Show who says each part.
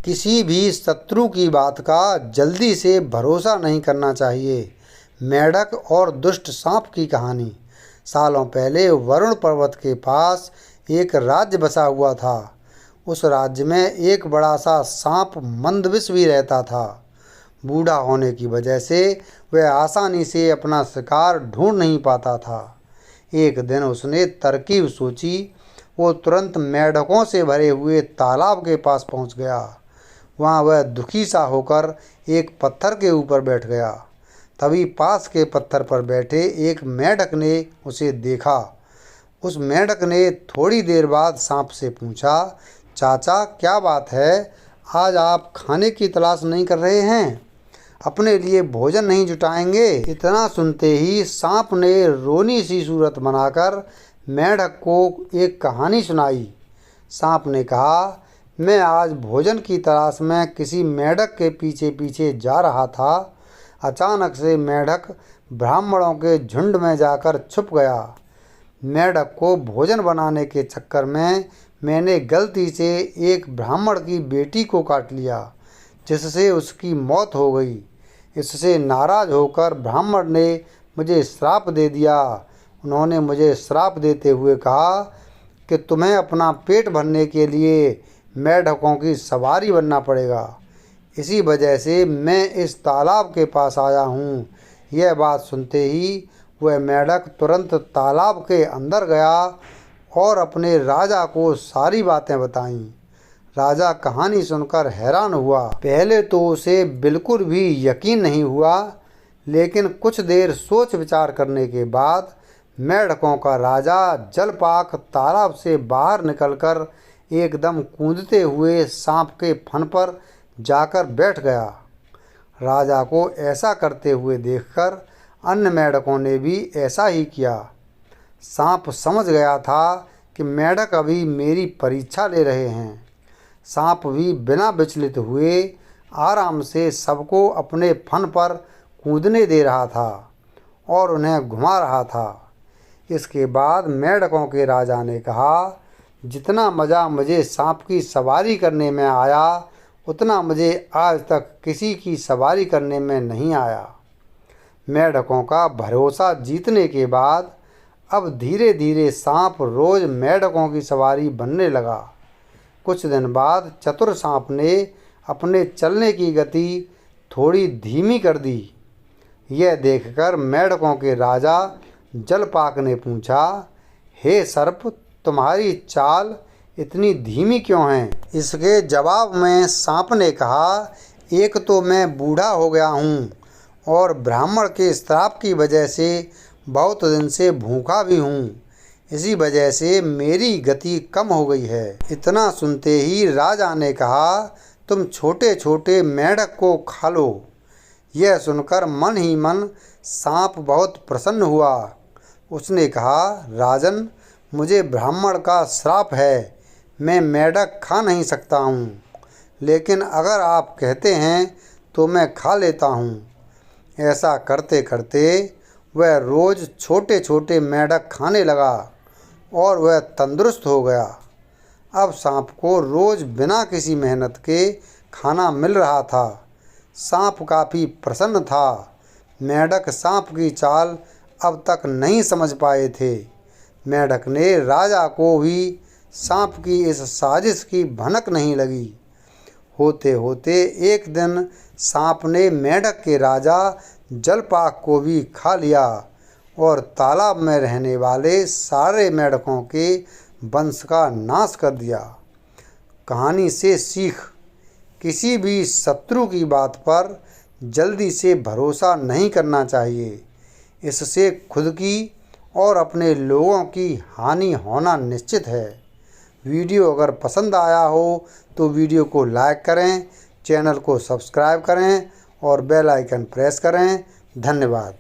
Speaker 1: किसी भी शत्रु की बात का जल्दी से भरोसा नहीं करना चाहिए। मेंढक और दुष्ट सांप की कहानी। सालों पहले वरुण पर्वत के पास एक राज्य बसा हुआ था। उस राज्य में एक बड़ा सा सांप मंदविष भी रहता था। बूढ़ा होने की वजह से वह आसानी से अपना शिकार ढूंढ नहीं पाता था। एक दिन उसने तरकीब सोची। वो तुरंत मेंढकों से भरे हुए तालाब के पास पहुंच गया। वहाँ वह दुखी सा होकर एक पत्थर के ऊपर बैठ गया। तभी पास के पत्थर पर बैठे एक मेंढक ने उसे देखा। उस मेंढक ने थोड़ी देर बाद सांप से पूछा, चाचा क्या बात है, आज आप खाने की तलाश नहीं कर रहे हैं? अपने लिए भोजन नहीं जुटाएंगे? इतना सुनते ही सांप ने रोनी सी सूरत बनाकर मेंढक को एक कहानी सुनाई। सांप ने कहा, मैं आज भोजन की तलाश में किसी मेंढक के पीछे पीछे जा रहा था। अचानक से मेंढक ब्राह्मणों के झुंड में जाकर छुप गया। मेंढक को भोजन बनाने के चक्कर में मैंने गलती से एक ब्राह्मण की बेटी को काट लिया, जिससे उसकी मौत हो गई। इससे नाराज होकर ब्राह्मण ने मुझे श्राप दे दिया। उन्होंने मुझे श्राप देते हुए कहा कि तुम्हें अपना पेट भरने के लिए मेंढकों की सवारी बनना पड़ेगा। इसी वजह से मैं इस तालाब के पास आया हूँ। यह बात सुनते ही वह मेंढक तुरंत तालाब के अंदर गया और अपने राजा को सारी बातें बताईं। राजा कहानी सुनकर हैरान हुआ। पहले तो उसे बिल्कुल भी यकीन नहीं हुआ, लेकिन कुछ देर सोच विचार करने के बाद मेंढकों का राजा जलपाक तालाब से बाहर निकलकर एकदम कूदते हुए सांप के फन पर जाकर बैठ गया। राजा को ऐसा करते हुए देखकर अन्य मेंढकों ने भी ऐसा ही किया। सांप समझ गया था कि मेंढक अभी मेरी परीक्षा ले रहे हैं। सांप भी बिना विचलित हुए आराम से सबको अपने फन पर कूदने दे रहा था और उन्हें घुमा रहा था। इसके बाद मेंढकों के राजा ने कहा, जितना मज़ा मुझे सांप की सवारी करने में आया, उतना मुझे आज तक किसी की सवारी करने में नहीं आया। मेंढकों का भरोसा जीतने के बाद अब धीरे धीरे सांप रोज़ मेंढकों की सवारी बनने लगा। कुछ दिन बाद चतुर सांप ने अपने चलने की गति थोड़ी धीमी कर दी। यह देखकर मेंढकों के राजा जलपाक ने पूछा, हे सर्प, तुम्हारी चाल इतनी धीमी क्यों है? इसके जवाब में सांप ने कहा, एक तो मैं बूढ़ा हो गया हूँ और ब्राह्मण के श्राप की वजह से बहुत दिन से भूखा भी हूँ। इसी वजह से मेरी गति कम हो गई है। इतना सुनते ही राजा ने कहा, तुम छोटे छोटे मेंढक को खा लो। यह सुनकर मन ही मन सांप बहुत प्रसन्न हुआ। उसने कहा, राजन, मुझे ब्राह्मण का श्राप है, मैं मेंढक खा नहीं सकता हूँ, लेकिन अगर आप कहते हैं तो मैं खा लेता हूँ। ऐसा करते करते वह रोज़ छोटे छोटे मेंढक खाने लगा और वह तंदुरुस्त हो गया। अब सांप को रोज़ बिना किसी मेहनत के खाना मिल रहा था। सांप काफ़ी प्रसन्न था। मेंढक सांप की चाल अब तक नहीं समझ पाए थे। मेंढक ने राजा को भी सांप की इस साजिश की भनक नहीं लगी। होते होते एक दिन सांप ने मेंढक के राजा जलपाक को भी खा लिया और तालाब में रहने वाले सारे मेंढकों के वंश का नाश कर दिया। कहानी से सीख, किसी भी शत्रु की बात पर जल्दी से भरोसा नहीं करना चाहिए। इससे खुद की और अपने लोगों की हानि होना निश्चित है। वीडियो अगर पसंद आया हो तो वीडियो को लाइक करें, चैनल को सब्सक्राइब करें और बेल आइकन प्रेस करें। धन्यवाद।